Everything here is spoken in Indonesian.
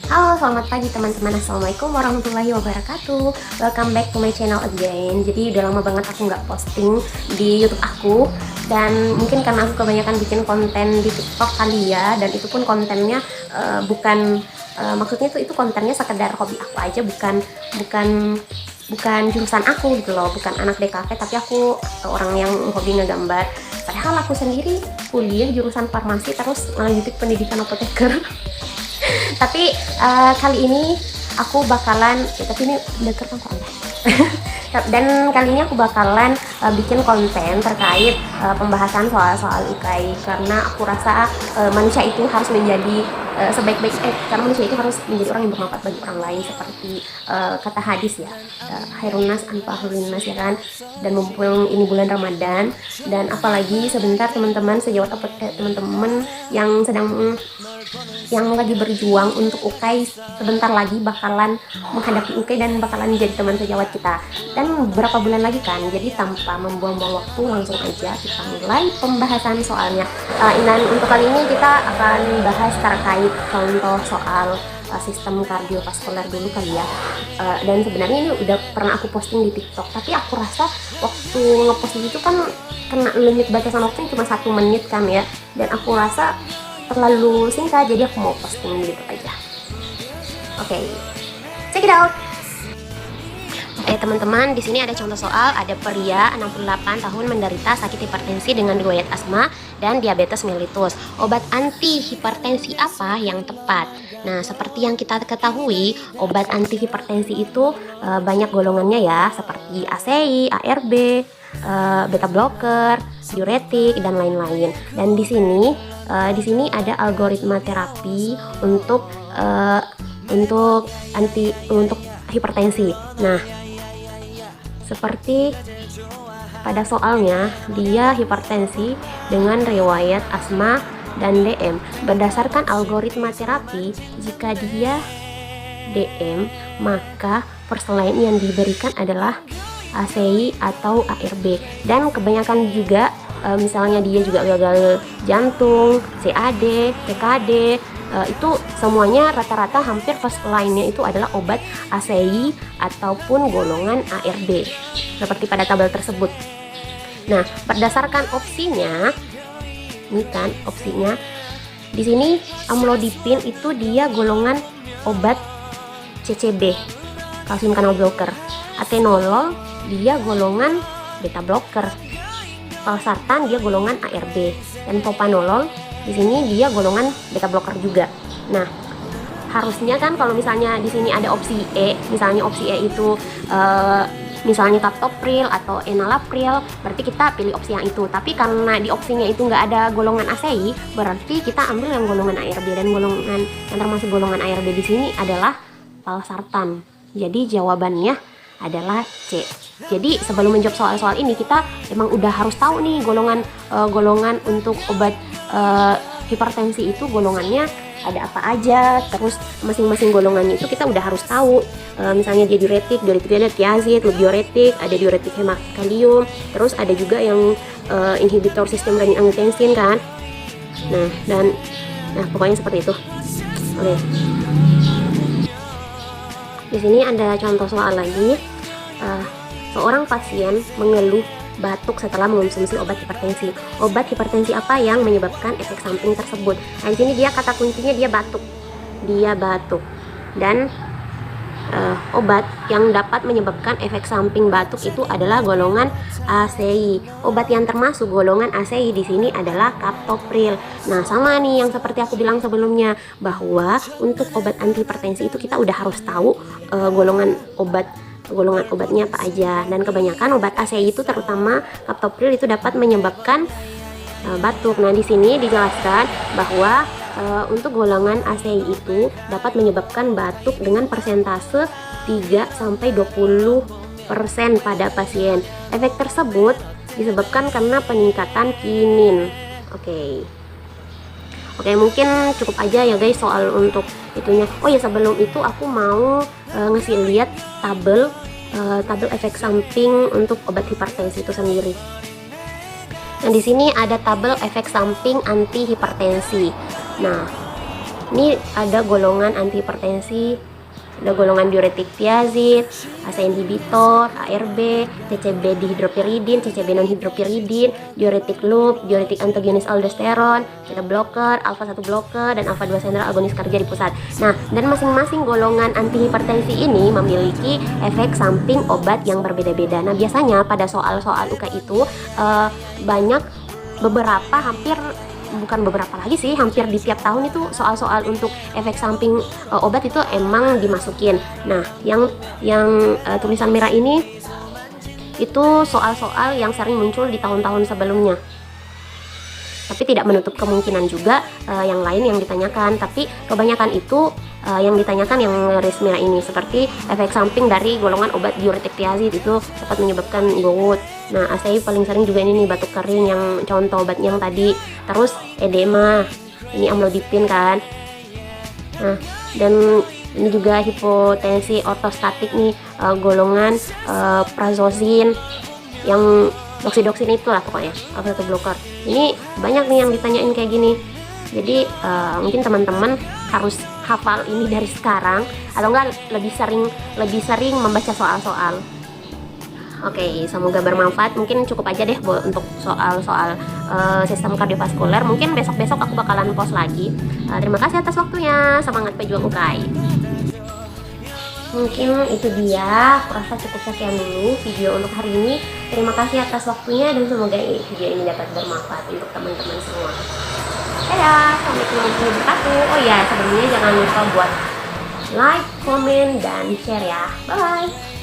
Halo, selamat pagi teman-teman. Assalamualaikum warahmatullahi wabarakatuh. Welcome back to my channel again. Jadi udah lama banget aku nggak posting di YouTube aku, dan mungkin karena aku kebanyakan bikin konten di TikTok kali ya. Dan itu pun kontennya bukan maksudnya itu kontennya sekedar hobi aku aja, bukan bukan jurusan aku gitu loh, bukan anak DKV, tapi aku orang yang hobi ngegambar. Padahal aku sendiri kuliah jurusan farmasi terus lanjutin pendidikan apoteker. Tapi kali ini aku bakalan tapi ini udah terekam kok ya. Dan kali ini aku bakalan bikin konten terkait pembahasan soal-soal UKI, karena aku rasa manusia itu harus menjadi karena manusia itu harus menjadi orang yang bermanfaat bagi orang lain, seperti kata hadis ya, khairun nas anfa'uhum linnas, ya kan. Dan mumpung ini bulan Ramadan, dan apalagi sebentar teman-teman sejawat teman-teman yang lagi berjuang untuk UKAI, sebentar lagi bakalan menghadapi UKAI dan bakalan jadi teman sejawat kita. Dan beberapa bulan lagi kan, jadi tanpa membuang-buang waktu langsung aja kita mulai pembahasan soalnya. Dan untuk kali ini kita akan bahas terkait contoh soal sistem kardiovaskular dulu kali ya. Dan sebenarnya ini udah pernah aku posting di TikTok, tapi aku rasa waktu ngeposting itu kan kena limit batasan waktunya cuma 1 menit kan ya, dan aku rasa terlalu singkat, jadi aku mau posting gitu aja. Oke, check it out. Oke teman-teman, di sini ada contoh soal. Ada pria 68 tahun menderita sakit hipertensi dengan riwayat asma dan diabetes mellitus. Obat anti hipertensi apa yang tepat? Nah, seperti yang kita ketahui, obat anti hipertensi itu banyak golongannya ya, seperti ACI, ARB, beta blocker, diuretik, dan lain-lain. Dan di sini ada algoritma terapi untuk hipertensi. Nah, seperti pada soalnya, dia hipertensi dengan riwayat asma dan DM. Berdasarkan algoritma terapi, jika dia DM, maka perselain yang diberikan adalah ACI atau ARB. Dan kebanyakan juga misalnya dia juga gagal jantung, CAD, TKD, itu semuanya rata-rata hampir first line-nya itu adalah obat ACI ataupun golongan ARB, seperti pada tabel tersebut. Nah, berdasarkan opsinya, ini kan opsinya di sini, amlodipin itu dia golongan obat CCB, kalsium kanal blocker. Atenolol dia golongan beta blocker. Valsartan dia golongan ARB, dan propanolol di sini dia golongan beta blocker juga. Nah, harusnya kan kalau misalnya di sini ada opsi E, misalnya opsi E itu misalnya captopril atau enalapril, berarti kita pilih opsi yang itu. Tapi karena di opsinya itu nggak ada golongan ACI, berarti kita ambil yang golongan ARB, dan golongan yang termasuk golongan ARB di sini adalah valsartan. Jadi jawabannya adalah C. Jadi sebelum menjawab soal-soal ini, kita emang udah harus tahu nih golongan untuk obat hipertensi itu golongannya ada apa aja. Terus masing-masing golongannya itu kita udah harus tahu. Misalnya dia diuretik ada thiazid, diuretik, ada diuretik hemakalium, terus ada juga yang inhibitor sistem renin-angiotensin kan. Nah pokoknya seperti itu. Oke. Di sini ada contoh soal lagi. Seorang pasien mengeluh batuk setelah mengonsumsi obat hipertensi. Obat hipertensi apa yang menyebabkan efek samping tersebut? Nah, di sini dia kata kuncinya dia batuk. Dan obat yang dapat menyebabkan efek samping batuk itu adalah golongan ACI. Obat yang termasuk golongan ACI di sini adalah captopril. Nah, sama nih yang seperti aku bilang sebelumnya, bahwa untuk obat anti hipertensi itu kita udah harus tahu golongan obatnya apa aja. Dan kebanyakan obat ACI itu, terutama captopril, itu dapat menyebabkan batuk. Nah, di sini dijelaskan bahwa untuk golongan ACI itu dapat menyebabkan batuk dengan persentase 3-20% pada pasien. Efek tersebut disebabkan karena peningkatan kinin. Oke, mungkin cukup aja ya guys soal untuk itunya. Oh ya, sebelum itu aku mau ngasih lihat tabel efek samping untuk obat hipertensi itu sendiri. Nah, di sini ada tabel efek samping anti hipertensi. Nah, Ini ada golongan antihipertensi, ada golongan diuretik thiazid, ACE inhibitor, ARB, CCB dihidropiridin, CCB non-hidropiridin, diuretik loop, diuretik antagonis aldosteron, beta blocker, alpha 1 blocker, dan alpha 2 sentral agonis kerja di pusat. Nah, dan masing-masing golongan antihipertensi ini memiliki efek samping obat yang berbeda-beda. Nah, biasanya pada soal-soal UK itu banyak hampir di tiap tahun itu soal-soal untuk efek samping obat itu emang dimasukin. Nah, yang tulisan merah ini itu soal-soal yang sering muncul di tahun-tahun sebelumnya. Tapi tidak menutup kemungkinan juga yang lain yang ditanyakan, tapi kebanyakan itu yang ditanyakan yang garis merah ini, seperti efek samping dari golongan obat diuretik thiazid itu dapat menyebabkan gout. Nah, ACI paling sering juga ini nih, batuk kering yang contoh obatnya yang tadi. Terus edema, ini amlodipin kan. Nah, dan ini juga hipotensi ortostatik nih, golongan prazosin yang doxydoksin itulah pokoknya, alpha 1 blocker. Ini banyak nih yang ditanyain kayak gini. Jadi mungkin teman-teman harus hafal ini dari sekarang, atau enggak lebih sering membaca soal-soal. Oke, semoga bermanfaat. Mungkin cukup aja deh untuk soal-soal sistem kardiovaskuler. Mungkin besok-besok aku bakalan post lagi. Terima kasih atas waktunya. Semangat pejuang UKAI. Mungkin itu dia, aku rasa cukup sekian dulu video untuk hari ini. Terima kasih atas waktunya dan semoga video ini dapat bermanfaat untuk teman-teman semua. Assalamualaikum warahmatullahi wabarakatuh. Oh ya, sebelumnya jangan lupa buat like, komen, dan share ya. Bye.